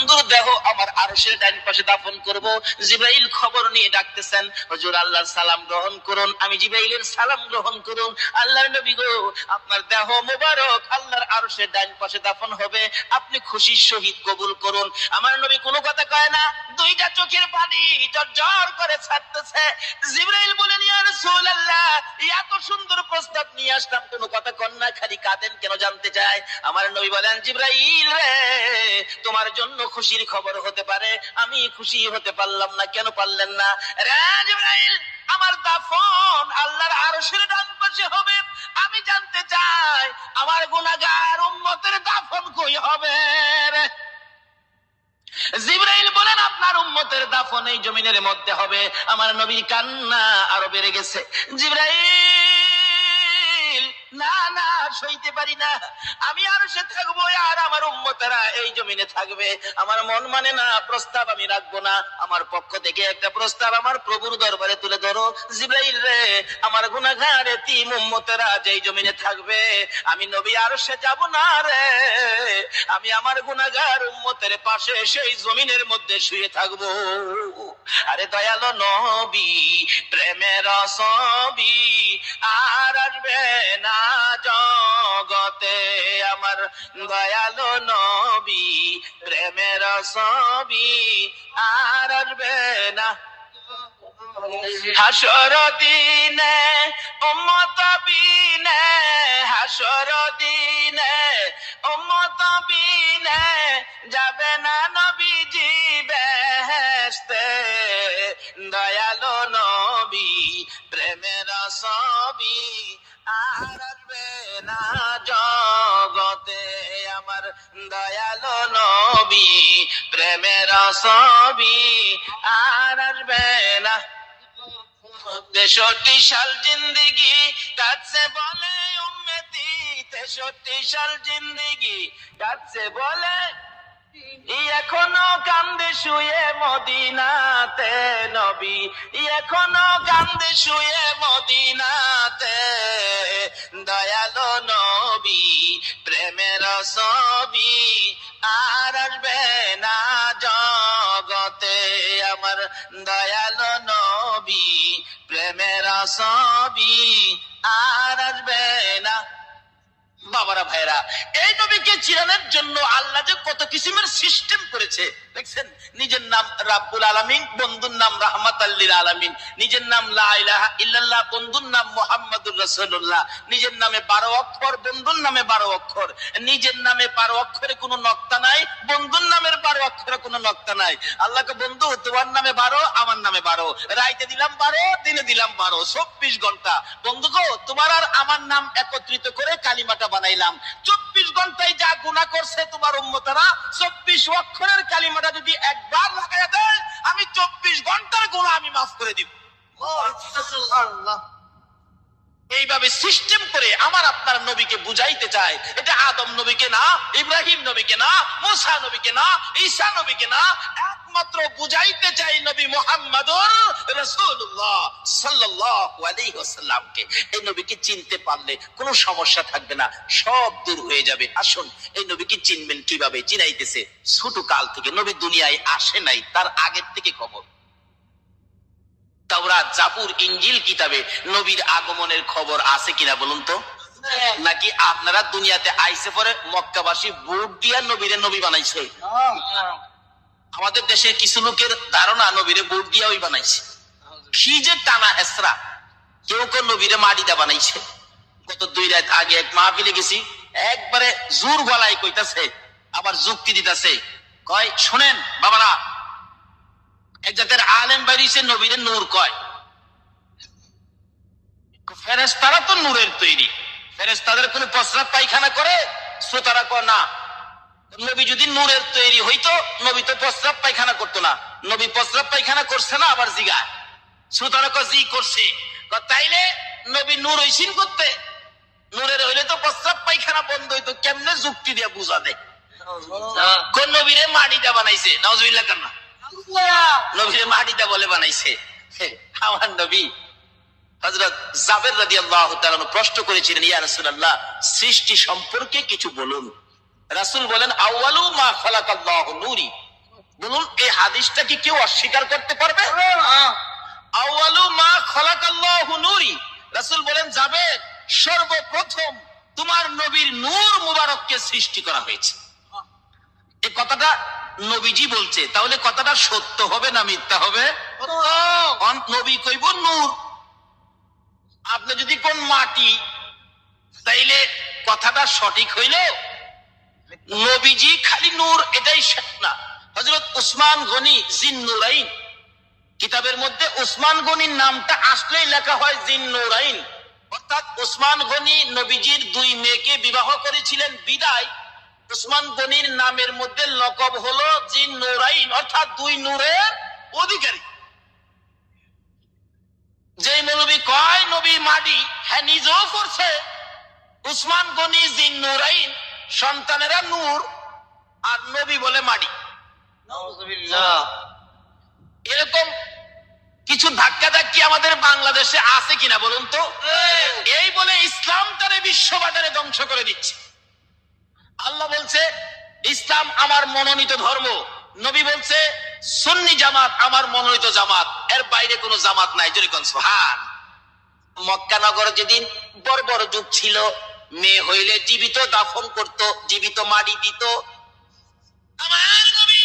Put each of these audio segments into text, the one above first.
বন্ধুর দেহ আমার আরশের ডান পাশে দাফন করব। জিবরাইল খবর নিয়ে ডাকতেছেন, হুজুর আল্লাহর সালাম গ্রহণ করুন। আমি জিবরাইলের সালাম গ্রহণ করুন। আল্লাহর নবী গো, আপনার দেহ মোবারক আল্লাহর আরশের ডান পাশে দাফন হবে, আপনি খুশির সহিত কবুল করুন। আমার নবী কোনো কথা কয় না, দুইটা চোখের পানি ঝরঝর করে ছাড়তেছে। জিবরাইল বলেন, ইয়া রাসূলুল্লাহ, এত সুন্দর প্রস্তাব নিয়ে আসলাম, কোনো কথা কন না, খালি কাঁদেন কেন জানতে চাই। আমার নবী বলেন, জিবরাইল রে, তোমার জন্য খুশির খবর হতে পারে, আমি খুশি হতে পারলাম না, কেন পারলেন না? রে জিবরাইল, আমার দাফন আল্লাহর আরশের ডান পাশে হবে, আমি জানতে চাই আমার গুনাহগার উম্মতের দাফন কই হবে রে? জিবরাইল বলেন, আপনার উম্মতের দাফন এই জমিনের মধ্যে হবে। আমার নবীর কান্না আরো বেড়ে গেছে। জিবরাইল, না না, সইতে পারি না, আমি আরশে থাকবো আর আমার উম্মতেরা এই জমিনে থাকবে। আমার মন মানে না, প্রস্তাব আমি রাখবো না। আমার পক্ষ থেকে একটা প্রস্তাব আমার প্রভুর দরবারে তুলে ধরো। জিবরাইল রে, আমার গুনাহগার এতিম উম্মতেরা যেই জমিনে থাকবে, আমি নবী আরশে যাব না রে, আমি আমার গুনাহগার উম্মতের পাশে সেই জমিনের মধ্যে শুয়ে থাকবো। আরে দয়ালো নবী, প্রেমের ছবি আর আসবে না জগতে, আমার দয়ালো নবী, প্রেমের ছবি আর আসবে না। হাসর দিনে উম্মত বিনে, হাসর দিনে উম্মত বিনে যাবে না নবীজি বেহেশতে। দয়ালো নবী, প্রেমের ছবি আর আসবে না জগতে, আমার দয়ালো নবী, প্রেমের ছবি আর আসবে না। 63 সাল জিন্দেগি কাটছে বলে উম্মতি, 63 সাল জিন্দেগি কাটছে বলে, এখনো কান্দে শুয়ে মদিনাতে নবী, এখনো কান্দে শুয়ে মদিনাতে। দয়ালো নবী, প্রেমের ছবি আর আসবে না জগতে, আমার দয়ালো নবী, প্রেমের ছবি আর আসবে না। বাবারা ভাইরা, এই নবীকে চিনানোর জন্য আল্লাহ যে কত কিসিমের সিস্টেম করেছে দেখছেন। নিজের নাম রাব্বুল আলামিন, বন্ধুর নাম রাহমাতাল লিল আলামিন। নিজের নাম লা ইলাহা ইল্লাল্লাহ, বন্ধুর নাম মুহাম্মাদুর রাসূলুল্লাহ। নিজের নামে 12 অক্ষর, বন্ধুর নামে 12 অক্ষর। নিজের নামে 12 অক্ষরে কোনো নক্তা নাই, বন্ধুর নামের 12 অক্ষরে কোনো নক্তা নাই। আল্লাহকে, বন্ধু তোমার নামে 12, আমার নামে 12, রাইতে দিলাম 12, দিনে দিলাম 12, 24 ঘন্টা। বন্ধু গো, তোমার আর আমার নাম একত্রিত করে কালিমাটা বানাইলাম। 24 ঘন্টায় যা গুনাহ করছে তোমার উম্মতেরা, 24 অক্ষরের কালিমাটা যদি একবার লাগায়া দেয়, আমি 24 ঘন্টার গুনাহ আমি মাফ করে দিব। আল্লাহ এইভাবে সিস্টেম করে আমার আপনার নবীকে বুঝাইতে চায়। এটা আদম নবীকে না, ইব্রাহিম নবীকে না, মুসা নবীকে না, ঈসা নবীকে না, একমাত্র বুঝাইতে চাই নবী মুহাম্মদুর রাসূলুল্লাহ সাল্লাল্লাহু আলাইহি ওয়াসাল্লামকে। এই নবীকে চিনতে পারলে কোনো সমস্যা থাকবে না, সব দূর হয়ে যাবে। আসুন, এই নবীকে চিনবেন কিভাবে? চিনাইতেছে ছোট কাল থেকে, নবী দুনিয়ায় আসে নাই, তার আগের থেকে খবর। তাওরাত, জাবুর, ইনজিল কিতাবে নবীর আগমনের খবর আছে কিনা বলুন তো? নাকি আপনারা দুনিয়াতে আইসে পরে মক্কাবাসী ভোট দিয়া নবীরে নবী বানাইছে? আমাদের দেশের কিছু লোকের ধারণা নবীরে ভোট দিয়া ওই বানাইছে। কি যে টানা হেসরা! কেউ কেউ নবীরে মাটিটা বানাইছে। গত 2 রাত আগে এক মাহফিলে গেছি, একবারে জোর গলায় কইতাছে, আবার যুক্তি দিতেছে। কয়, শুনেন বাবারা, এক জাতের আলেম বাইরিছে নবীরে নূর কয়। ফেরেশতারা তো নূরের তৈরি, ফেরেশতাদের কোনো প্রস্রাব পায়খানা করে? শ্রোতারা কয় না, নবী যদি নূরের তৈরি হইতো, নবী তো প্রস্রাব পায়খানা করতো না। নবী প্রস্রাব পায়খানা করছে না? আবার জিগায়। শ্রোতারা কয় জি করছে। তাইলে নবী নূর হইছেন করতে? নূরের হইলে তো প্রস্রাব পায়খানা বন্ধ হইতো। কেমনে যুক্তি দিয়ে বুঝা দেয়? কোন নবীরে মাটিটা বানাইছে? নাউজুবিল্লাহ কান্না। নবীরে মাটিটা বলে বানাইছে। আমার নবী হযরত জাবের রাদিয়াল্লাহু তাআলা প্রশ্ন করেছিলেন, ইয়া রাসূলুল্লাহ, সৃষ্টি সম্পর্কে কিছু বলুন। রাসূল বলেন, আউয়ালু মা খালাকাল্লাহু নূরি, বলুন এই হাদিসটা কি কেউ অস্বীকার করতে পারবে? আউয়ালু মা খালাকাল্লাহু নূরি, রাসূল বলেন যাবে সর্বপ্রথম তোমার নবীর নূর মুবারককে সৃষ্টি করা হয়েছে। এই কথাটা নবীজি বলছে, তাহলে কথাটা সত্য হবে না মিথ্যা হবে? নবী কইব নূর, আপনি যদি কোন মাটি, তাইলে কথাটা সঠিক হইল নবীজি খালি নূর এটাই না। হযরত উসমান গনি জিন্নুরাইন কিতাবের মধ্যে উসমান গনির নামটা আসলেই লেখা হয় জিন্নুরাইন, অর্থাৎ উসমান গনি নবীজির দুই মেয়েকে বিবাহ করেছিলেন বিদায় উসমান গনির নামের মধ্যে লকব হলো জিন্নুরাইন, অর্থাৎ দুই নূরের অধিকারী। যে নবী কয় নবী মাটি, হ্যাঁ নিজেও করছে উসমান গনি জিন্নুরাইন, সন্তানেরা নূর, আর নবী বলে মাটি। এরকম কিছু ধাক্কা ধাক্কি আমাদের বাংলাদেশে আছে কিনা বলুন তো? এই বলে ইসলামটারে বিশ্ববাজারে ধ্বংস করে দিচ্ছে। আল্লাহ বলছে ইসলাম আমার মনোনীত ধর্ম, নবী বলছে সুন্নি জামাত আমার মনোনীত জামাত, এর বাইরে কোনো জামাত নাই। যদি কোন সুবহান। মক্কা নগর যেদিন বর্বর যুগ ছিল, মেয়ে হইলে জীবিত দাফন করত, জীবিত মাটি দিত। আমার নবী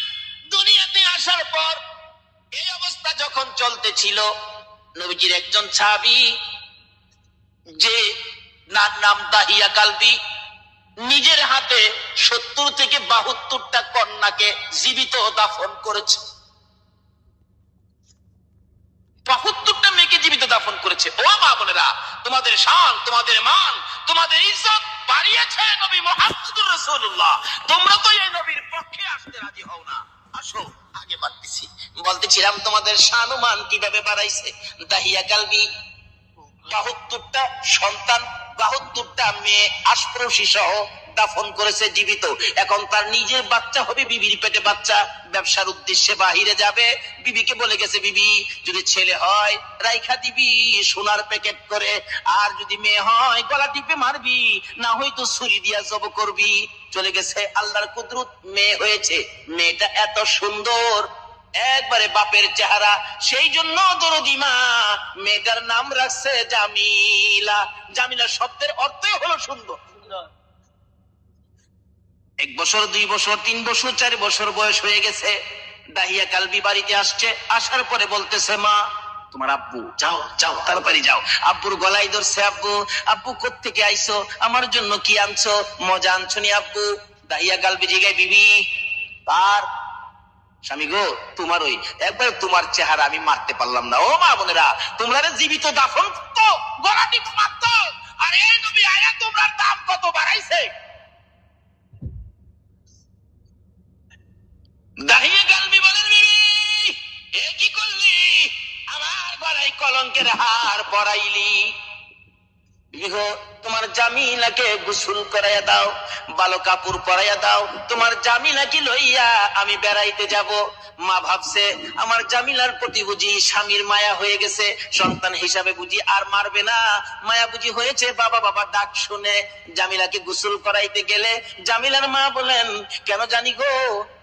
দুনিয়াতে আসার পর এই অবস্থা যখন চলতেছিল, নবীজির একজন সাহাবী যে নাম দাহিয়া কালবি, নিজের হাতে 70 থেকে 72টা কন্যাকে জীবিত দাফন করেছে। 72টা মেয়েকে জীবিত দাফন করেছে। ও মা বোনেরা, তোমাদের শান, তোমাদের মান, তোমাদের ইজ্জত বাড়িয়েছে নবী মুহাম্মদুর রাসূলুল্লাহ। তোমরা তো এই নবীর পক্ষে আসতে রাজি হও না। আসো আগে বাড়তেছি। বলতেছিলাম তোমাদের শান ও মান কিভাবে বাড়াইছে। দাহিয়া কালবি 72টা সন্তান, 72টা মেয়ে আশপ্রসী সহ দাফন করেছে জীবিত। এখন তার নিজের বাচ্চা হবে, বিবির পেটে বাচ্চা, ব্যবসার উদ্দেশ্যে বাহিরে যাবে। বিবিকে বলে গেছে বিবি যদি ছেলে হয় রাইখা দিবি সোনার প্যাকেট করে, আর যদি মেয়ে হয় গলা টিপে মারবি, না হয়তো ছুরি দিয়া জব করবি। চলে গেছে, আল্লাহর কুদরত মেয়ে হয়েছে। মেয়েটা এত সুন্দর, একবারে বাপের চেহারা, সেই জন্য দরদি মা মেয়েটার নাম রাখছে জামিলা। জামিলা শব্দের অর্থই হলো সুন্দর। 1 বছর 2 বছর 3 বছর 4 বছর বয়স হয়ে গেছে। দাহিয়া কালবি বাড়িতে আসছে, আসার পরে বলতেছে মা তোমার আব্বু, যাও যাও তাড়াতাড়ি যাও। আব্বুর গলায় ধরছে, আব্বু আব্বু কোত্থেকে আইছো, আমার জন্য কি আনছো, মজা আনছো নি আব্বু? দাহিয়া কালবি জিগায় বিবি তার স্বামী গো, তোমার ওই একবার তোমার চেহারা আমি মারতে পারলাম না। ও মা বোনেরা, তোমরা জীবিত দাফন তো গলাটি মারত, আর এই নবী আয়া তোমরা দাম কত বাড়াইছে। দাহিয়া কালবি বলেন বিবি এ কি করলি, আমার গলায় কলঙ্কের হার পরাইলি। তোমার জামিলাকে গোসল করাইয়া দাও, ভালো কাপড় পরাইয়া দাও, তোমার জামিলাকে লইয়া আমি বেড়াইতে যাব। মা ভাবছে আমার জামিলার প্রতি বুঝি স্বামীর মায়া হয়ে গেছে, সন্তান হিসাবে বুঝি আর মারবে না, মায়া বুঝি হয়েছে। বাবা বাবা ডাক শুনে জামিলাকে গোসল করাইতে গেলে জামিলার মা বলেন কেন জানি গো,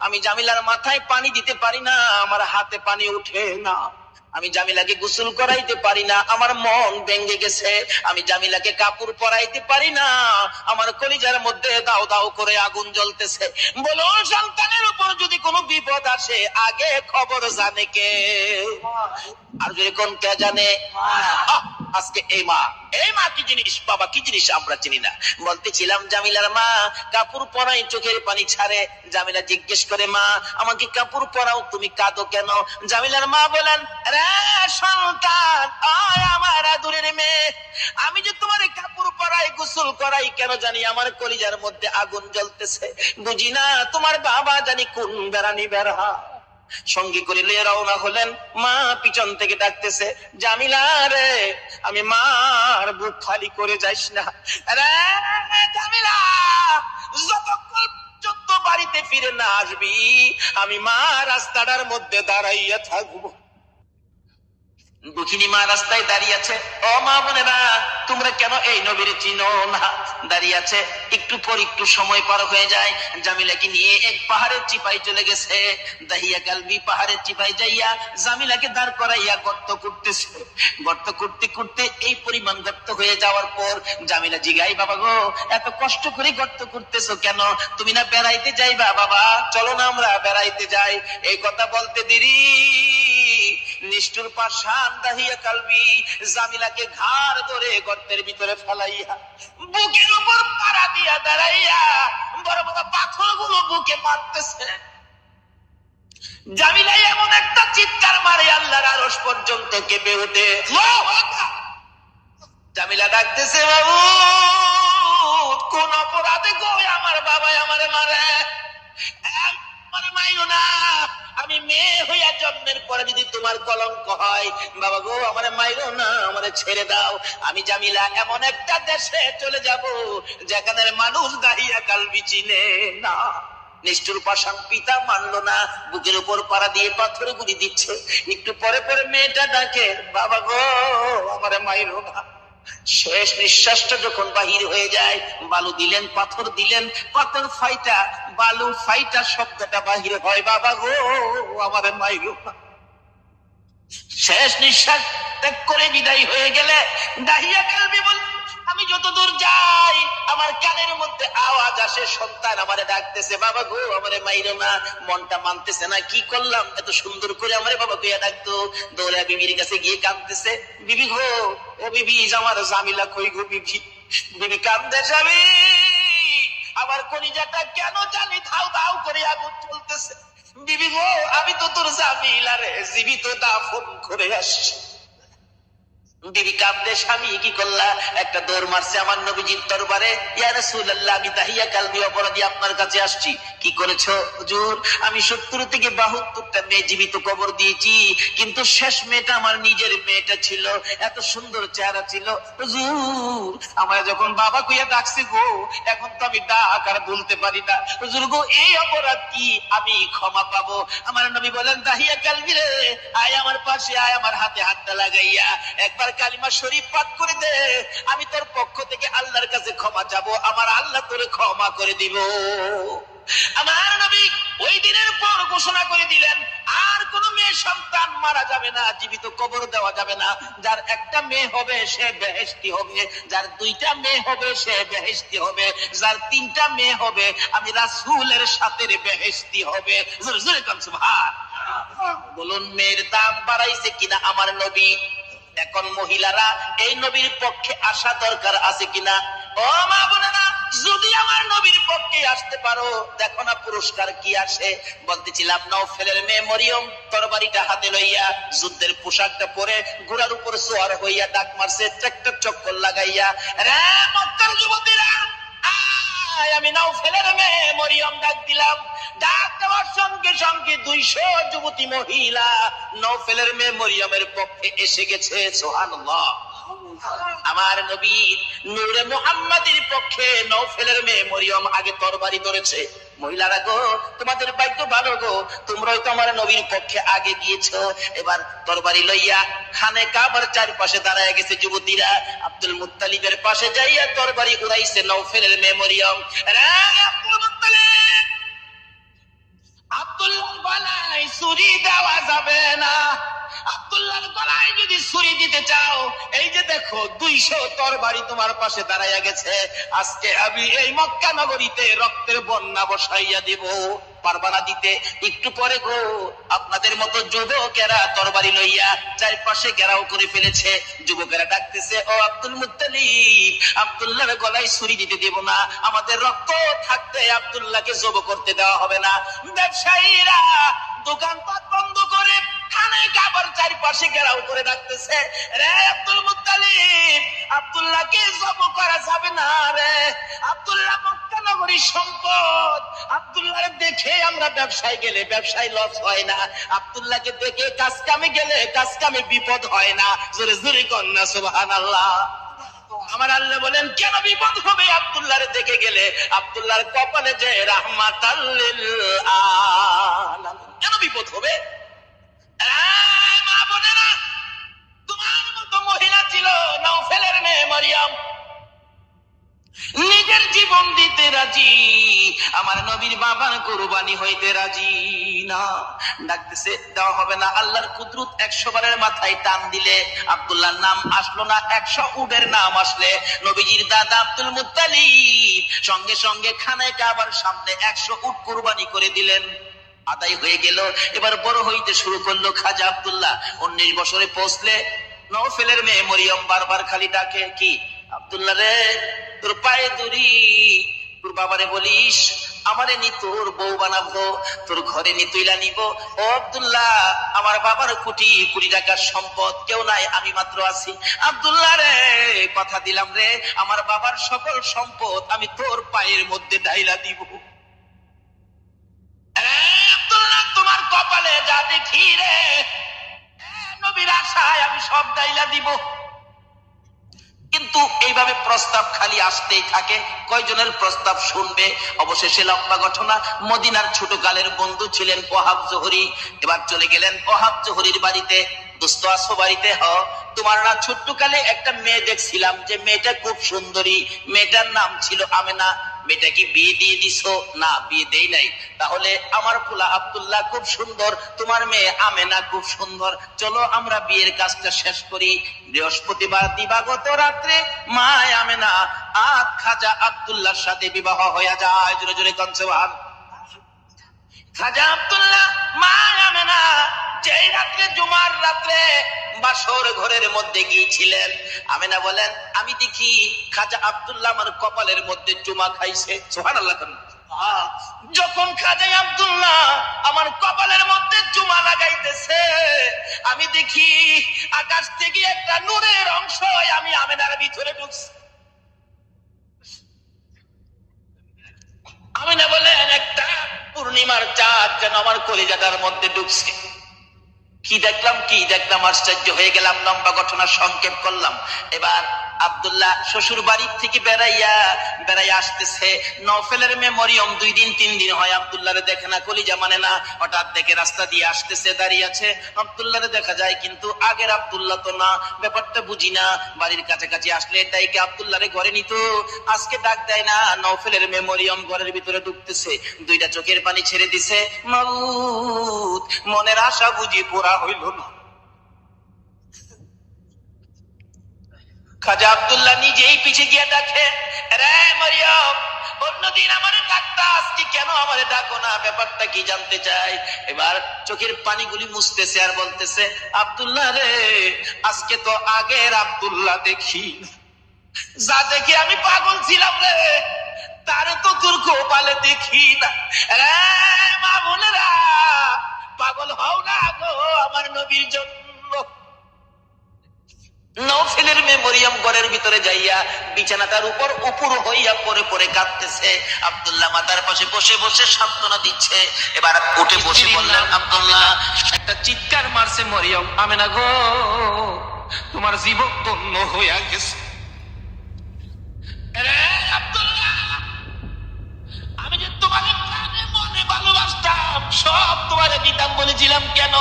আমি জামিলার মাথায় পানি দিতে পারি না, আমার হাতে পানি উঠে না, আমি জামিলাকে গোসল করাইতে পারি না, আমার মন ভেঙে গেছে, আমি জামিলাকে কাপড় পরাইতে পারি না, আমার কলিজার মধ্যে দাও দাও করে আগুন জ্বলতেছে। বলো সন্তানের উপর যদি কোনো বিপদ আসে আগে খবর জানে কে? আর যদি কোন কে জানে? আজকে এই মা কি জিনিস, বাবা কি জিনিস আমরা চিনি না। বলতেছিলাম জামিলার মা কাপড় পরাই চোখের পানি ছাড়ে। জামিলা জিজ্ঞেস করে মা আমাকে কাপড় পরাও, তুমি কাঁদো কেন? জামিলার মা বলেন রে সন্তান, আয় আমার আদরের মেয়ে, আমি যে তোমার কাপড় পরাই গোসল করাই কেন জানি আমার কলিজার মধ্যে আগুন জ্বলতেছে, বুঝি না তোমার বাবা জানি কোন বেড়ানি বেড়া। সঙ্গী করে লিয়ে রওনা হলেন। মা পিছন থেকে ডাকতেছে জামিলা রে, আমি মার বুক খালি করে যাইস না রে জামিলা, যতক্ষণ পর্যন্ত বাড়িতে ফিরে না আসবি আমি মা রাস্তাটার মধ্যে দাঁড়াইয়া থাকবো। দুঃখিনী মা রাস্তায় দাঁড়িয়ে আছে। ও মা বোনেরা, তোমরা কেন এই নবীর চিনো না? দাঁড়িয়ে আছে। একটু পর একটু সময় পার হয়ে যায়, জামিলাকে নিয়ে এক পাহাড়ের চিপায় চলে গেছে। দাহিয়া কালবি পাহাড়ের চিপায় যাইয়া জামিলাকে দাঁড় করাইয়া গর্ত করতেছে। গর্ত করতে করতে এই পরিমাণ গর্ত হয়ে যাওয়ার পর জামিলা জিগাই, বাবা গো, এত কষ্ট করে গর্ত করতেছো কেন? তুমি না বেড়াইতে যাইবা? বাবা চলো না আমরা বেড়াইতে যাই। এই কথা বলতে দেরি, নিষ্ঠুর পাষাণ দাহিয়া কালবি জামিলাকে ঘাড় ধরে গর্তের ভিতরে ফেলাইয়া বুকের উপর পাড়া দিয়া দাঁড়াইয়া বড় বড় পাথরগুলো বুকে মারতেছে। জামিলা এমন একটা চিৎকার মারে আল্লাহর আরশ পর্যন্ত কেঁপে ওঠে। জামিলা ডাকতেছে, বাবু কোন অপরাধে গো আমার বাবা আমারে মারে? মাইরো না, আমি মেয়ে হইয়া জন্মের পরে যদি তোমার কলঙ্ক হয়, বাবা গো আমারে মাইরো না, আমারে ছেড়ে দাও। আমি জামিলা এমন একটা দেশে চলে যাব যেখানে মানুষ দাহিয়া কালবি চিনে না। নিষ্ঠুর পাষাণ পিতা মানলো না, বুকের উপর পাড়া দিয়ে পাথর গুলি দিচ্ছে। একটু পরে পরে মেয়েটা ডাকে, বাবা গো আমারে মাইরো না। শেষ নিঃশ্বাসটা যখন বাহির হয়ে যায়, বালু দিলেন, পাথর দিলেন, পাথর ফাইটা বালু ফাইটা শব্দটা বাহির হয়, বাবা গো আমারে মাইরো না। শেষ নিঃশ্বাস ত্যাগ করে বিদায় হয়ে গেলে দাহিয়া কালবি বল, আমি যতদূর যাই আমার কানের মধ্যে আওয়াজ আসে, সন্তান আমারে ডাকতেছে, বাবা গো আমারে মাইরো না। মনটা মানতেছে না, কি করলাম, এত সুন্দর করে আমারে বাবা কইয়া ডাকতো। দৌড়া বিবির কাছে গিয়ে কাঁদতেছে, বিবি গো, ও বিবি আমার জামিলা কই গো বিবি? বিবি কান্দে, স্বামী আমার কলিজাটা কেন জানি ধাউ ধাউ করে আগুন চলতেছে। বিবি গো, আমি তো তোর জামিলা রে জীবিত দাফন করে আসছি। বিবি কাঁদে, স্বামী কি করলা? একটা দৌড় মারছে আমার নবীজির দরবারে, ইয়া রাসূলুল্লাহ আমি দাহিয়া কালবি অপরাধী আপনার কাছে আসছি। কি করেছো হুজুর? আমি 70 থেকে 72টা মেয়ে জীবিত কবর দিয়েছি, কিন্তু শেষ মেয়েটা আমার নিজের মেয়েটা ছিল, এত সুন্দর চেহারা ছিল। হুজুর আমার যখন বাবা কইয়া ডাকছে গো, এখন তো আমি ডাক আর বলতে পারি না। হুজুর গো, এই অপরাধ কি আমি ক্ষমা পাবো? আমার নবী বলেন, দাহিয়া কালবি রে আয় আমার পাশে আয়, আমার হাতে হাতটা লাগাইয়া একবার কালিমা শরীফ পাঠ করে দে, আমি তোর পক্ষ থেকে আল্লাহর কাছে ক্ষমা চাবো, আমার আল্লাহ তোরে ক্ষমা করে দিব। আমার নবী ওই দিনের পর ঘোষণা করে দিলেন, আর কোন মেয়ে সন্তান মারা যাবে না, জীবিত কবর দেওয়া যাবে না। যার একটা মেয়ে হবে সে বেহেশতি হবে, যার 2টা মেয়ে হবে সে বেহেশতি হবে, যার 3টা মেয়ে হবে আমি রাসূলের সাথে বেহেশতি হবে। জোরে জোরে কাম সুবহান। বলুন মেয়ের দাম বাড়াইছে কিনা আমার নবী? এখন মহিলারা এই নবীর পক্ষে আসা দরকার আছে কিনা? ও মা বোনেরা, যদি আমার নবীর পক্ষে আসতে পারো, দেখো না পুরস্কার কি আসে। বলতেছিলাম, নওফেলের মেয়ে মরিয়ম তরবারিটা হাতে লইয়া যুদ্ধের পোশাকটা পরে ঘোড়ার উপর সোয়ার হইয়া ডাক মারছে, ট্রাক্টর চক্কর লাগাইয়া, রে মক্কার যুবতীরা আমি নওফেলের মেয়ে মরিয়ম ডাক দিলাম। ডাক দেওয়ার সঙ্গে সঙ্গে 200 যুবতী মহিলা নওফেলের মেয়ে মরিয়মের পক্ষে এসে গেছে। সুবহানাল্লাহ। আমার নবী নূরে মুহাম্মাদের পক্ষে নওফেলের মেয়ে মরিয়ম আগে তরবারি ধরেছে। মহিলারা গো, তোমাদের ভাগ্য ভালো গো, তোমরাই তো আমার নবীর পক্ষে আগে গিয়েছো। এবার তরবারি লইয়া খানে কাবার চারপাশে দাঁড়ায় গেছে যুবতীরা। আব্দুল মুত্তালিবের পাশে যাইয়া তরবারি উড়াইছে নওফেলের মেয়ে মরিয়ম। রে আব্দুল মুত্তালিব, আব্দুল্লাহর গলায় ছুরি দেওয়া যাবে না। আব্দুল্লাহর গলায় যদি ছুরি দিতে চাও, এই যে দেখো 200 তরবারি তোমার পাশে দাঁড়াইয়া গেছে, আজকে আমি এই মক্কা নগরীতে রক্তের বন্যা বসাইয়া দিব। পারবানা দিতে? একটু পরে গো, আপনাদের মতো যুবকেরা তরবারি লইয়া চারপাশে ঘেরাও করে ফেলেছে। যুবকেরা ডাকতেছে, ও আব্দুল মুত্তালিব, আব্দুল্লাহর গলায় ছুরি দিতে দেব না, আমাদের রক্ত থাকতে আব্দুল্লাহকে জব করতে দেওয়া হবে না। ব্যবসায়ীরা দোকানপাট বন্ধ করে খানে কাবার চারপাশে ঘেরাও করে ডাকতেছে, রে আব্দুল মুত্তালিব, আব্দুল্লাহকে জব করা যাবে না রে, আব্দুল্লাহ মক্কা নগরীর সম্পদ, আব্দুল্লাহকে দেখে আমরা ব্যবসায় গেলে ব্যবসায় লস হয় না, আব্দুল্লাহকে দেখে কাজ কামে গেলে কাজ কামে বিপদ হয় না। জোরে জোরে কন্যা সুবহানাল্লাহ। আমার আল্লাহ বলেন, কেন বিপদ হবে আব্দুল্লাহর দেখে গেলে? আব্দুল্লাহর কপালে যে রাহমাতাল লিল আলামিন, কেন বিপদ হবে? মা বোনেরা, নবীর বাবার কুরবানি হইতে রাজি না। ডাকতেছে, দেওয়া হবে না। আল্লাহর কুদরত 100 বারের মাথায় টান দিলে আব্দুল্লাহর নাম আসলো না, 100 উটের নাম আসলে নবীজির দাদা আব্দুল মুত্তালিব সঙ্গে সঙ্গে খানায় কাবার সামনে 100 উট কুরবানি করে দিলেন। আদায় হয়ে গেল। এবার বড় হইতে শুরু করলো খাজা আব্দুল্লাহ। 19 বছরে পৌঁছলে নওফেলের মেয়ে মরিয়ম বারবার খালি ডাকে, কি আব্দুল্লাহ রে, তোর পায়ে দড়ি, তোর বাবারে বলিস আমারে নি তোর বউ বানাবো, তোর ঘরে নি তুইলা নিব। ও আব্দুল্লাহ, আমার বাবার কোটি কোটি টাকার সম্পদ, কেউ নাই, আমি মাত্র আছি। আব্দুল্লাহ রে, কথা দিলাম রে, আমার বাবার সকল সম্পদ আমি তোর পায়ের মধ্যে ঢাইলা দিব। আব্দুল্লাহ, তোমার কপালে যা দেখি রে, নবীর আশায় আমি সব ঢাইলা দিব। কিন্তু এইভাবে প্রস্তাব খালি আসতেই থাকে। কয়জনের প্রস্তাব শুনবে? অবশেষে লম্বা ঘটনা। মদিনার ছোট কালের বন্ধু ছিলেন ওহাব জোহরি। এবার চলে গেলেন ওহাব জোহরির বাড়িতে। দোস্ত আসো বাড়িতে, তোমার না ছোট্ট কালে একটা মেয়ে দেখছিলাম, যে মেয়েটা খুব সুন্দরী, মেয়েটার নাম ছিল আমেনা। মেয়েটা কি বিয়ে দিয়ে দিছো? না, বিয়ে দেই নাই। তাহলে আমার পোলা আব্দুল্লাহ খুব সুন্দর, তোমার মেয়ে আমেনা খুব সুন্দর, চলো আমরা বিয়ের কাজটা শেষ করি। বৃহস্পতিবার দিবাগত রাত্রে মা আমেনা আর খাজা আব্দুল্লাহর সাথে বিবাহ হয়ে যায়। জোরে জোরে কনসেবান। খাজা আব্দুল্লাহ মা আমেনা যেই রাত্রে, জুমার রাত্রে বাসর ঘরের মধ্যে গিয়েছিলেন, আমেনা বলেন, আমি দেখি খাজা আব্দুল্লাহ আমার কপালের মধ্যে চুমা খাইছে। সুবহানাল্লাহ। যখন খাজা আব্দুল্লাহ আমার কপালের মধ্যে চুমা লাগাইতেছে, আমি দেখি আকাশ থেকে একটা নূরের অংশ আমি আমেনার ভিতরে ঢুকছে। আমেনা বলেন, একটা পূর্ণিমার চাঁদ যেন আমার কলিজাটার মধ্যে ঢুকছে। কি দেখলাম, আশ্চর্য হয়ে গেলাম। লম্বা ঘটনা সংক্ষেপ করলাম। এবার আব্দুল্লাহ শ্বশুর বাড়ির থেকে বেড়াইয়া আসতেছে। নওফেলের মেয়ে মরিয়ম 2 দিন 3 দিন হয় আব্দুল্লাহরে দেখে না, কলিজা মানে না। হঠাৎ দেখে রাস্তা দিয়ে আসতেছে, দাঁড়িয়ে আছে, আব্দুল্লাহরে দেখা যায়, কিন্তু আগের আব্দুল্লাহ তো না। ব্যাপারটা বুঝি না। বাড়ির কাছাকাছি আসলে ডাইকে আব্দুল্লাহরে ঘরে নিত। আজকে ডাক দেয় না। নওফেলের মেয়ে মরিয়ম ঘরের ভিতরে ঢুকতেছে, 2টা চোখের পানি ছেড়ে দিছে। মাউত, মনের আশা বুঝি পুরা হইল না। খাজা আব্দুল্লাহ নিজেই পিছে গিয়ে ডাকে, রে মরিয়ম, অন্যদিন আমারে ডাকতা, আজকে কেন আমারে ডাকো না? ব্যাপারটা কি জানতে চাই। এবার চোখের পানিগুলি মুছতেছে আর বলতেছে, আব্দুল্লাহ রে, আজকে তো আগের আব্দুল্লাহ দেখি, যা দেখে আমি পাগল ছিলাম রে, তারে তো তোর কপালে দেখি না। রে মা বোনেরা, পাগল হও না গো আমার নবীর জন্য। নওফেলের মেয়ে মরিয়ম ঘরের ভিতরে যাইয়া বিছানাটার উপর উপর হইয়া পরে পরে কাঁদতেছে। আব্দুল্লাহ মাতার পাশে বসে বসে সান্ত্বনা দিচ্ছে। এবার উঠে বসে বললেন, আব্দুল্লাহ, একটা চিৎকার মারছে মরিয়ম, আমেনা গো, তোমার জীবন ধন্য হইয়া গেছে। আব্দুল্লাহ, আমি যে তোমাকে প্রাণে মনে ভালোবাসতাম, সব তোমারে দিতাম বলেছিলাম কেন?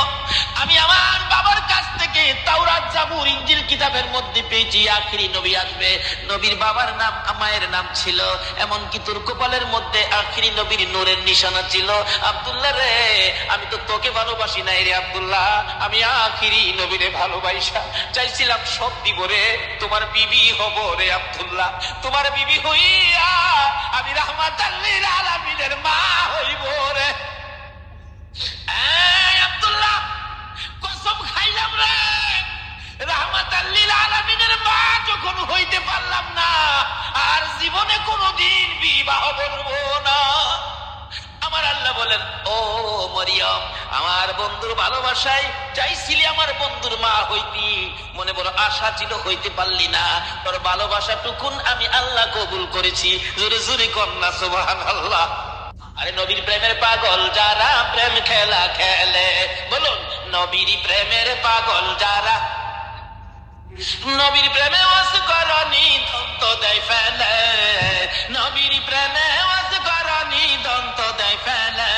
আমি আমার বাবার কাছ থেকে তাওরাত, জাবুর, ইনজিল কিতাবের মধ্যে পেয়েছি আখিরি নবী আসবে। নবীর বাবার নাম, মায়ের নাম ছিল, এমনকি তোর কপালের মধ্যে আখিরি নবীর নূরের নিশানা ছিল। আব্দুল্লাহ রে, আমি তো তোকে ভালোবাসি নাই রে আব্দুল্লাহ, আমি আখিরি নবীরে ভালোবাসা চাইছিলাম, সব দিব রে, তোমার বিবি হব রে আব্দুল্লাহ, তোমার বিবি হইয়া আমি রাহমাতাল লিল আলামিনের মা হইব রে। আব্দুল্লাহ, কসম খাইলাম রে, রাহমাতাল লিল আলামিনের মা যখন হইতে পারলাম না, আর জীবনে কোনোদিন বিবাহ করব না। আমার আল্লাহ বলেন, ও মরিয়ম, আমার বন্ধুর ভালোবাসায় চাইছিলি আমার বন্ধুর মা হইতি, মনে বড় আশা ছিল, হইতে পারলি না, তোর ভালোবাসা টুকুন আমি আল্লাহ কবুল করেছি। জোরে জোরে কন্যা সুবহানাল্লাহ। আরে নবীর প্রেমের পাগল যারা প্রেম খেলা খেলে, বলুন, নবীর প্রেমের পাগল যারা, নবীর প্রেমে ওয়াজ করনি দন্ত দেয় ফেলে, নবীর প্রেমে ওয়াজ করনি দন্ত দেয় ফেলে,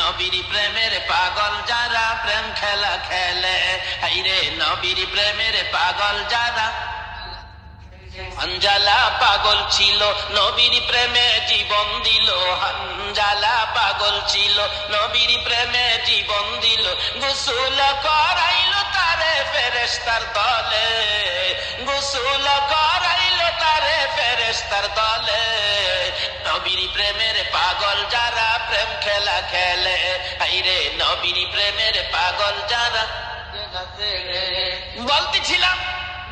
নবীর প্রেমের পাগল যারা প্রেম খেলা খেলে, হাইরে নবীর প্রেমের পাগল যারা। হানজালা পাগল ছিল নবীর প্রেমে জীবন দিল, হানজালা পাগল ছিল নবীর প্রেমে জীবন দিল, গোসল করাইল তারে ফেরেশতার দলে, গোসল করাইল তারে ফেরেশতার দলে। নবীর প্রেমের পাগল যারা প্রেম খেলা খেলে, আইরে নবীর প্রেমের পাগল যারা। বলতেছিলাম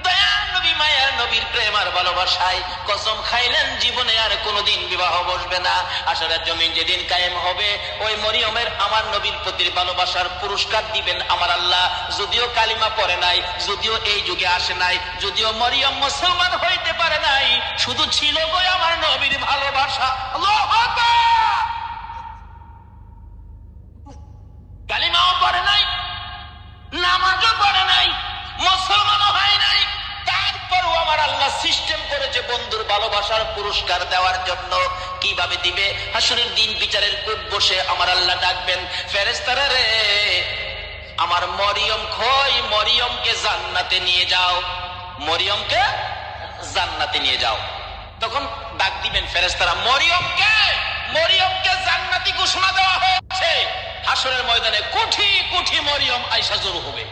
দয়া নবী মায়া নবীর প্রেম আর ভালোবাসায় কসম খাইলেন জীবনে আর কোনোদিন বিবাহ বসবে না। আসরের জমিন যেদিন কায়েম হবে ওই মরিয়মের আমার নবীর প্রতি ভালোবাসার পুরস্কার দিবেন আমার আল্লাহ। যদিও কালিমা পড়ে নাই, যদিও এই যুগে আসে নাই, যদিও মরিয়ম মুসলমান হইতে পারে নাই, শুধু ছিল গো আমার নবীর ভালোবাসা। আল্লাহু আকবার। কালিমাও পড়ে নাই, নামাজও পড়ে নাই, মুসলমানও হয় নাই, তারপরও আমার আল্লাহ সিস্টেম করেছে বন্ধুর ভালোবাসার পুরস্কার দেওয়ার জন্য। কিভাবে দিবে? হাসরের দিন বিচারের কোট বসে আমার আল্লাহ ডাকবেন, ফেরেশতারা রে আমার মরিয়ম কই, মরিয়মকে জান্নাতে নিয়ে যাও, মরিয়মকে জান্নাতে নিয়ে যাও। তখন ডাক দিবেন ফেরেশতারা, মরিয়মকে, মরিয়মকে জান্নাতি ঘোষণা দেওয়া হয়েছে। হাসরের ময়দানে কোটি কোটি মরিয়ম আয়েশা জড়ো হবে,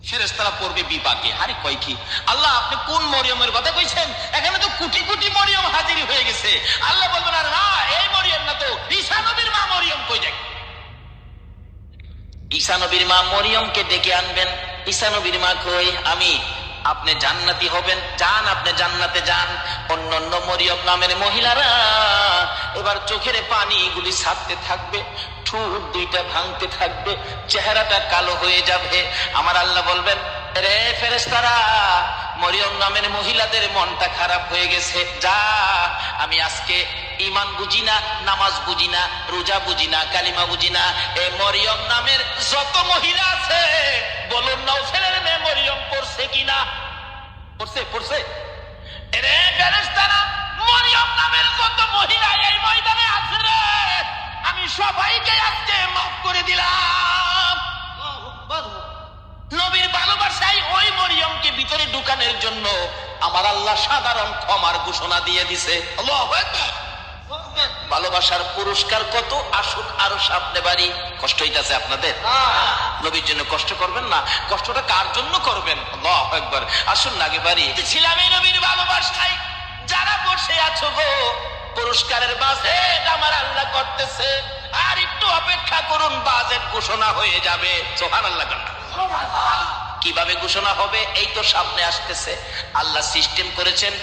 ফেরেশতারা পড়বে বিপাকে। আরে কয় কি আল্লাহ, আপনি কোন মরিয়মের কথা কইছেন? এখানে তো কোটি কোটি মরিয়ম হাজির হয়ে গেছে। আল্লাহ বলবেন, আর না এই মরিয়ম না তো, ঈসা নবীর মা মরিয়ম কই দেখ। ঈসা নবীর মা মরিয়মকে ডেকে আনবেন। ঈসা নবীর মা কই, আমি। আপনি জান্নাতি হবেন, যান আপনি জান্নাতে যান। অন্যান্য মরিয়ম নামের মহিলারা এবার চোখের পানিগুলি ছাড়তে থাকবে, ঠোঁট দুইটা ভাঙতে থাকবে, চেহারাটা কালো হয়ে যাবে। আমার আল্লাহ বলবেন, রে ফেরেশতারা মরিয়ম নামের মহিলাদের মনটা খারাপ হয়ে গেছে, যা আমি আজকে ঈমান বুঝি না, নামাজ বুঝি না, রোজা বুঝি না, কালিমা বুঝি না, এই মরিয়ম নামের যত মহিলা আছে বলুন নওফেলের মেয়ে মরিয়ম পড়ছে কিনা? পড়ছে, পড়ছে। রে ফেরেশতারা মরিয়ম নামের যত মহিলা এই ময়দানে আছে রে, আমি সবাইকে আজকে মাফ করে দিলাম। নবীর ভালোবাসায় ওই মরিয়মকে ভিতরে ঢুকানোর জন্য আমার আল্লাহ সাধারণ ক্ষমার ঘোষণা দিয়ে দিছে। আল্লাহু আকবার। ভালোবাসার পুরস্কার কত, আসুন আরো সামনে বাড়ি। কষ্ট হইতাছে আপনাদের? নবীর জন্য কষ্ট করবেন না, কষ্টটা কার জন্য করবেন? আল্লাহু আকবার। আসুন না আগে বাড়ি। ছিলাম এই নবীর ভালোবাসায়। যারা বসে আছো গো, পুরস্কারের বাজেট আমার আল্লাহ করতেছে, আর একটু অপেক্ষা করুন, বাজেট ঘোষণা হয়ে যাবে। সুবহানাল্লাহ। কিভাবে ঘোষণা হবে? এই তো সামনে আসতেছে। আল্লাহ সিস্টেম করেছেন,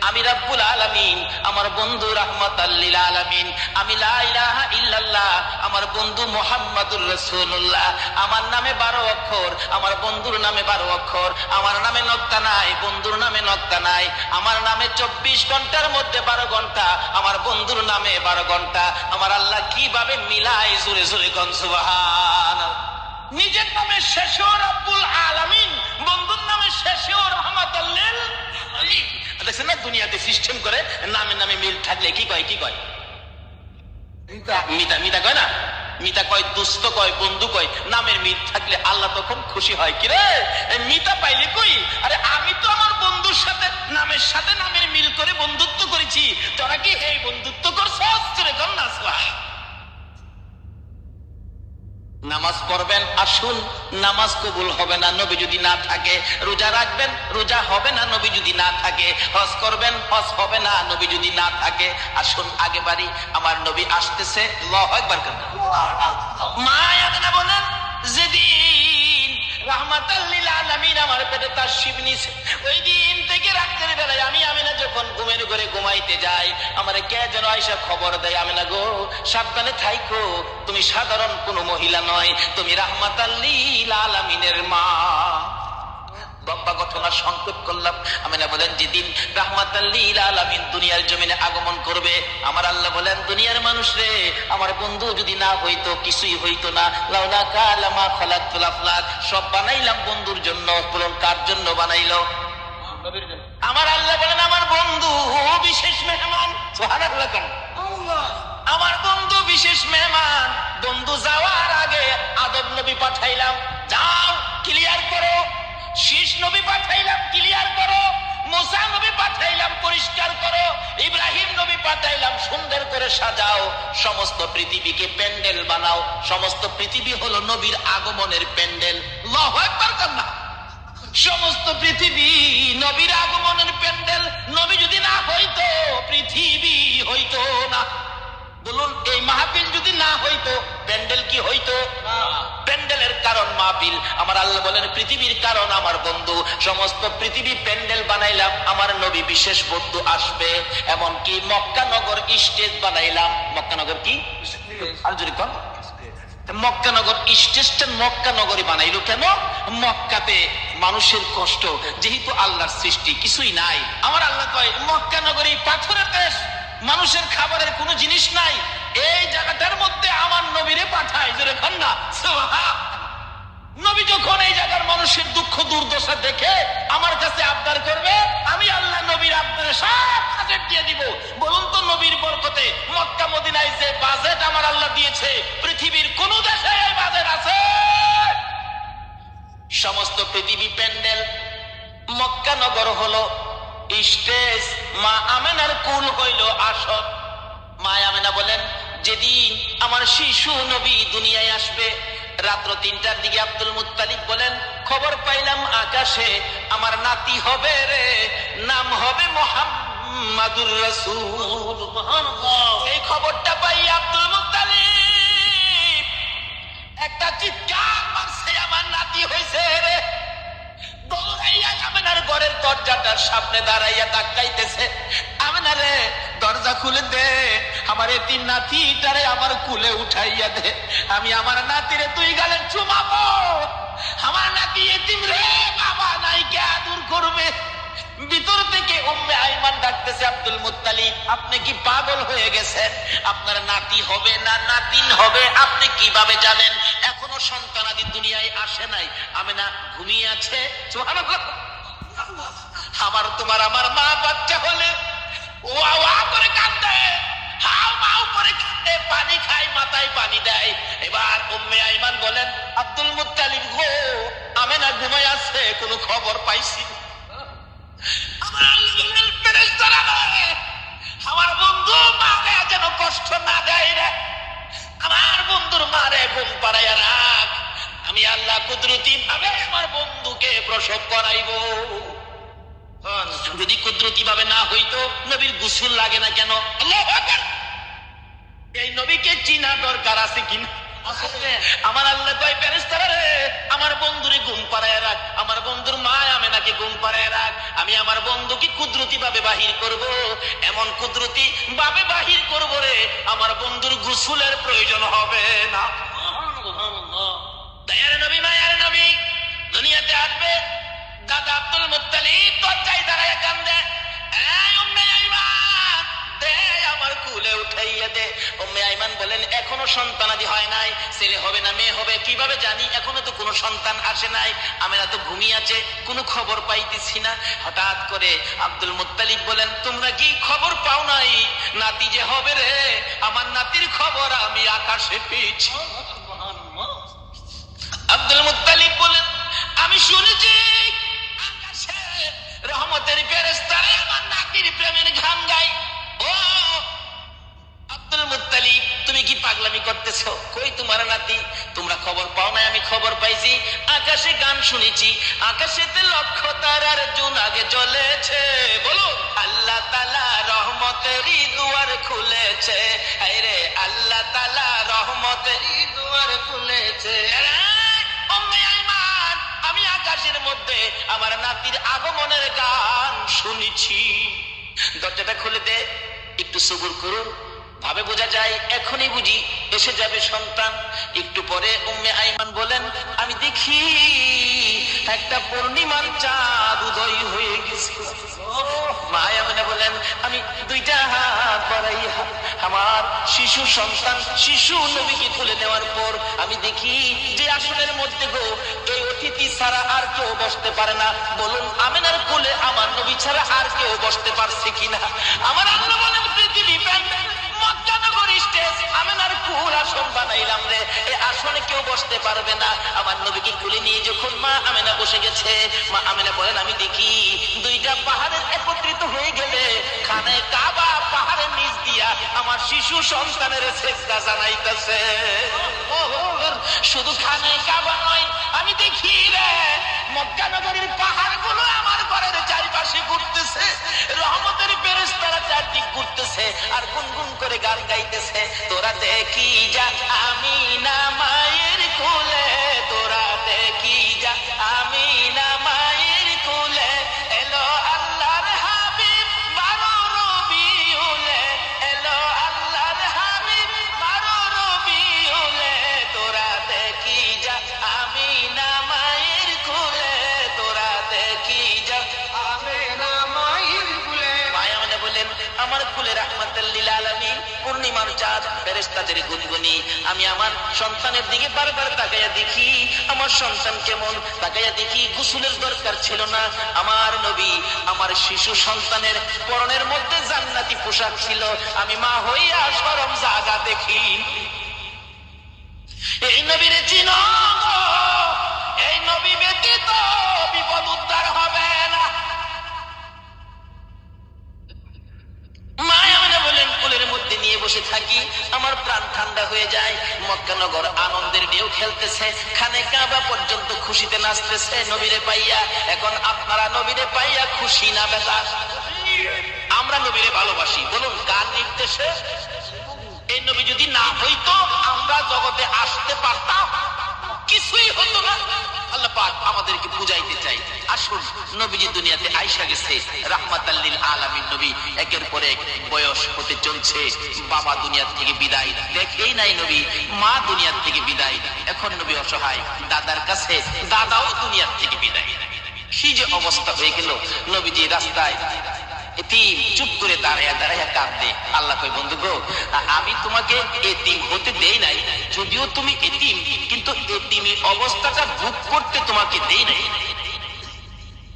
আমি রাব্বুল আলামিন, আমার বন্ধু রাহমাতাল লিল আলামিন, আমি লা ইলাহা ইল্লাল্লাহ, আমার বন্ধু মুহাম্মাদুর রাসূলুল্লাহ, আমার নামে 12 অক্ষর, আমার বন্ধুর নামে 12 অক্ষর, আমার নামে নক্তা নাই, বন্ধুর নামে নক্তা নাই, আমার নামে 24 ঘন্টার মধ্যে 12 ঘন্টা, আমার বন্ধুর নামে 12 ঘন্টা। আমার আল্লাহ কিভাবে মিলাই, জোরে জোরে কোন সুবহানাল্লাহ। নিজের নামে শেষেও রাব্বুল আলামিন, বন্ধুর নামে শেষেও রাহমাতাল লিল আলামিন। দেখছেন না দুনিয়াতে সিস্টেম করে, নামে নামে মিল থাকলে কি কয়, কি কয়? মিতা, মিতা কয় না? মিতা কয়, দোস্ত কয়, বন্ধু কয়। নামের মিল থাকলে আল্লাহ তখন খুশি হয়। কি রে মিতা পাইলে কই? আরে আমি তো আমার বন্ধুর সাথে নামের সাথে নামের মিল করে বন্ধুত্ব করেছি, তোরা কি এই বন্ধুত্ব করছস? তোরে কর না। নামাজ পড়বেন, আসুন, নামাজ কবুল হবে না নবী যদি না থাকে। রোজা রাখবেন, রোজা হবে না নবী যদি না থাকে। হজ করবেন, হজ হবে না নবী যদি না থাকে। আসুন আগে বাড়ি, আমার নবী আসতেছে। আল্লাহু আকবার। মা আয়েশা বলেন, যেদিন রাহমাতাল লিল আলামিন আমার পেটে তাশরীফ নিছে, ওই দিন থেকে রাতের বেলায় আমি আমিনা যখন ঘুমের ঘরে ঘুমাইতে যাই, আমারে কে যেন আয়েশা খবর দেয়, আমিনা গো সাবধানে থাইকো, তুমি সাধারণ কোনো মহিলা নয়, তুমি রাহমাতাল লিল আলামিনের মা। লম্বা ঘটনা সংক্ষেপ করলাম। আমিনা বলেন, যেদিন রাহমাতাল লিল আলামিন দুনিয়ার জমিনে আগমন করবে, আমার আল্লাহ বলেন, দুনিয়ার মানুষ রে, আমার বন্ধু যদি না হইতো কিছুই হইতো না। লাউলা কালামা খালাকতুল আফলাক, সব বানাইলাম বন্ধুর জন্য। বলুন কার জন্য বানাইলো? আমার আল্লাহ বলেন, আমার বন্ধু বিশেষ মেহমান। সুবহানাল্লাহ। আমার বন্ধু বিশেষ মেহমান। বন্ধু যাওয়ার আগে আদম নবী পাঠাইলাম, যাও ক্লিয়ার করো। শীষ নবী পাঠাইলাম, ক্লিয়ার করো। মুসা নবী পাঠাইলাম পরিষ্কার করো, ইব্রাহিম নবী পাঠাইলাম সুন্দর করে সাজাও, সমস্ত পৃথিবীকে প্যান্ডেল বানাও। সমস্ত পৃথিবী হলো নবীর আগমনের প্যান্ডেল। আল্লাহু আকবার কান্না। সমস্ত পৃথিবী নবীর আগমনের প্যান্ডেল। নবী যদি না হইতো পৃথিবী হইতো না। বলুন, এই মাহফিল যদি না হইতো প্যান্ডেল কি হইতো? প্যান্ডেলের কারণ মাহফিল। আমার আল্লাহ বলেন পৃথিবীর কারণ আমার বন্ধু। সমস্ত পৃথিবী প্যান্ডেল বানাইলাম, আমার নবী বিশেষ বন্ধু আসবে। এমনকি মক্কা নগর স্টেজ বানাইলাম। মক্কা নগর কি? আর যদি কম মক্কা নগর স্টেজটা মক্কা নগরী বানাইলো কেন? মক্কাতে মানুষের কষ্ট, যেহেতু আল্লাহর সৃষ্টি কিছুই নাই। আমার আল্লাহ কয় মক্কা নগরী পাথরের দেশ, মানুষের খাবারের কোনো জিনিস নাই, এই জায়গাটার মধ্যে আমার নবীরে পাঠায়। জোরে খান্না সুবহানাল্লাহ। নবী যখন এই জায়গার মানুষের দুঃখ দুর্দশা দেখে আমার কাছে আবদার করবে, আমি আল্লাহ নবীর আবদারে সব বাজেট দিয়ে দিব। বলুন তো, নবীর বরকতে মক্কা মদিনায় যে বাজেট আমার আল্লাহ দিয়েছে, পৃথিবীর কোন দেশে এই বাজেট আছে? সমস্ত পৃথিবী প্যান্ডেল, মক্কা নগর হলো স্টেজ, মা আমেনার কুল হইল আসর। মা আমেনা বলেন যেদিন আমার শিশু নবী দুনিয়ায় আসবে, রাত্র ৩টার দিকে আব্দুল মুত্তালিব বলেন খবর পাইলাম আকাশে আমার নাতি হবে রে, নাম হবে মুহাম্মাদুর রাসূল। এই খবরটা পাই আব্দুল মুত্তালিব একটা চিৎকার মারছে, আমার নাতি হয়েছে রে। দৌড়াইয়া আমেনার ঘরের দরজাটার সামনে দাঁড়াইয়া ডাকাইতেছে, আমেনা রে দরজা খুলে দে, আমার এতিম নাতিটারে আমার কুলে উঠাইয়া দে, আমি আমার নাতিরে তুই গালে চুমাবো। আমার নাতি এতিম রে, বাবা নাই, কে আদর করবে? ভিতর থেকে উম্মে আইমান ডাকতেছে, আব্দুল মুত্তালিব আপনি কি পাগল হয়ে গেছেন? আপনার নাতি হবে না নাতিন হবে আপনি কিভাবে জানেন? এখনো সন্তানাদি দুনিয়ায় আসে নাই। আমেনা ঘুমিয়ে আছে। সুবহানাল্লাহ। আমার তোমার আমার মা বাচ্চা হলে ওয়া ওয়া করে কাঁদে, হাও মাও করে কাঁদে, পানি খায়, মাথায় পানি দেয়। এবার উম্মে আইমান বলেন আব্দুল মুত্তালিব গো, আমেনা ঘুমায় আছে, কোনো খবর পাইছি? আমার বন্ধু মারে যেন কষ্ট না দেয় রে, আমার বন্ধুর মারে ঘুম পাড়াইয়া রাখ, আমি আল্লাহ কুদরতি ভাবে আমার বন্ধুকে প্রসব করাইব। যদি কুদরতি ভাবে না হইতো নবীর গোসল লাগে না কেন? আল্লাহু আকবার। এই নবীকে চিনা দরকার আছে কিনা? আমার আল্লাহ কয় ফেরেশতারা রে, আমার বন্ধুরে ঘুম পাড়ায় রাখ, আমার বন্ধুর মা আমেনাকে ঘুম পাড়ায় রাখ, আমি আমার বন্ধুকে কুদরতি ভাবে বাহির করব। এমন কুদরতি ভাবে বাহির করব রে, আমার বন্ধুর গোসলের প্রয়োজন হবে না। দয়ার নবী, মায়ার নবী দুনিয়াতে আসবে। দাদা আব্দুল মুত্তালিব দরজায় দাঁড়ায় কান্দে, এই উম্মে আইমান দে আমার কুলে উঠাইয়া দে। উম্মে আইমান বলেন এখনো সন্তানাদি হয় নাই, ছেলে হবে না মেয়ে হবে কিভাবে জানি, এখনো তো কোনো সন্তান আসে নাই, আমেনা তো ঘুমিয়ে আছে, কোনো খবর পাইতেছি না। হঠাৎ করে আব্দুল মুত্তালিব বলেন তোমরা কি খবর পাও নাই নাতি যে হবে রে? আমার নাতির খবর আমি আকাশে পেয়েছি। আব্দুল মুত্তালিব বলেন আমি শুনেছি আকাশে রহমতের ফেরেশতারা আমার নাতির প্রেমের গান গায়। ও আব্দুল মুত্তালিব তুমি কি পাগলামি করতেছো? কই তোমার নাতি? তোমরা খবর পাও না? আমি খবর পাইছি, আকাশে গান শুনেছি, আকাশেতে লক্ষ তারার জোনাগে জ্বলেছে। বলো আল্লাহ তাআলা রহমতেরই দুয়ার খুলেছে, আরে আল্লাহ তাআলা রহমতেরই দুয়ার খুলেছে। আমি আকাশের মধ্যে আমার নাতির আগমনের গান শুনেছি। দরজাটা খুলে দে, একটু সবুর করুন, ভাবে বোঝা যায় এখনই বুঝি এসে যাবে সন্তান। একটু পরে উম্মে আইমান বলেন আমি দেখি একটা পূর্ণিমার চাঁদ উদয় হয়ে গেছে। মা আমেনা বলেন আমি দুইটা হাত বাড়াইয়া আমার শিশু সন্তান শিশু নবীকে তুলে নেওয়ার পর আমি দেখি যে আসনের মধ্যে গো এই অতিথি ছাড়া আর কেউ বসতে পারে না। বলুন আমেনার কোলে আমার নবী ছাড়া আর কেউ বসতে পারছে কিনা? আমার আল্লাহ বলেন পৃথিবী মক্কা নগর স্টেজ আমেনার কুল আসন বানাইলাম রে, এই আসনে কেউ বসতে পারবে না। আমার নবীকে কুলে নিয়ে যখন মা আমেনা বসে গেছে, মা আমেনা বলেন আমি দেখি দুইটা পাহাড়ের একত্রিত হয়ে গেলে খানে কাবা পাহাড়ের নিচ দিয়া আমার শিশু সন্তানের সেজদা জানাইতেছে। শুধু খানে কাবা নয়, আমি দেখি রে মক্কা নগরীর পাহাড়গুলো আমার ঘরের চারপাশে ঘুরতেছে, রহমতের ফেরেশতারা চারদিক ঘুরতেছে আর গুনগুন করে গান গাইতেছে। তোরা দেখি যা আমিনা মায়ের কোলে, তোরা দেখি যা আমিনা মায়ের কোলে, এলো আল্লাহর হাবিব 12 রবিউলে, এলো আল্লাহর হাবিব 12 রবিউলে, তোরা দেখি যা আমিনা মায়ের কোলে, তোরা দেখি যা আমিনা মায়ের কোলে। মায়া মানে বলেন আমার কুলে রাহমাতুল লিল আলামিন, পূর্ণিমার চাঁদ, ফেরেশতাদের গুনগুনি। আমি আমার সন্তানের দিকে বারবার তাকাইয়া দেখি আমার সন্তান কেমন, তাকাইয়া দেখি গোসলের দরকার ছিল না। আমার নবী আমার শিশু সন্তানের পরনের মধ্যে জান্নাতি পোশাক ছিল। আমি মা হইয়া শরম জাগা দেখি। এই নবীর চিনো, এই নবী ব্যতীত বিপদ উদ্ধার হবে না। মায়া মানে বলেন কোলের মধ্যে নিয়ে বসে থাকি, আমার প্রাণ ঠান্ডা হয়ে যায়। মক্কা নগর আনন্দের ঢেউ খেলতেছে, খানে কাবা পর্যন্ত খুশিতে নাচতেছে নবীরে পাইয়া। এখন আপনারা নবীরে পাইয়া খুশি না বেজার? আমরা নবীরে ভালোবাসি, বলুন কার নির্দেশে? এই নবী যদি না হইতো আমরা জগতে আসতে পারতাম? কিছুই হতো না। আল্লাহ পাক আমাদেরকে বুঝাইতে চাই, আসুন নবীজি দুনিয়াতে আইসা গেছে রাহমাতাল লিল আলামিন নবী, একের পর এক বয়স হতে চলছে। বাবা দুনিয়ার থেকে বিদায়, দেখেই নাই নবী মা দুনিয়ার থেকে বিদায়। এখন নবী অসহায়, দাদার কাছে দাদাও দুনিয়ার থেকে বিদায়। কি যে অবস্থা হয়ে গেল, নবীজি রাস্তায় এতিম চুপ করে দাঁড়াইয়া দাঁড়াইয়া কাঁদে। আল্লাহ কই বন্ধু গো, আমি তোমাকে এতিম হতে দেই নাই, যদিও তুমি এতিম, কিন্তু এতিমি অবস্থাটা ভোগ করতে তোমাকে দেই নাই।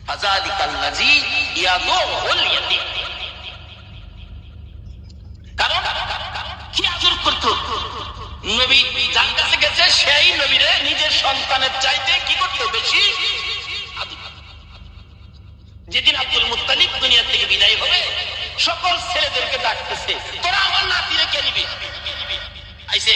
ফাযালিকাল্লাযী ইয়াদুল ইয়াতীম, কারণ কি আদর করতো নবী, যার কাছে গেছে সেই নবীরে নিজের সন্তানের চাইতে কি করতো বেশি আদর। যেদিন আব্দুল মুত্তালিব দুনিয়া থেকে বিদায় হবে, সকল ছেলেদেরকে ডাকতেছে, তোরা আমার নাতিরে কে নিবি? আইছে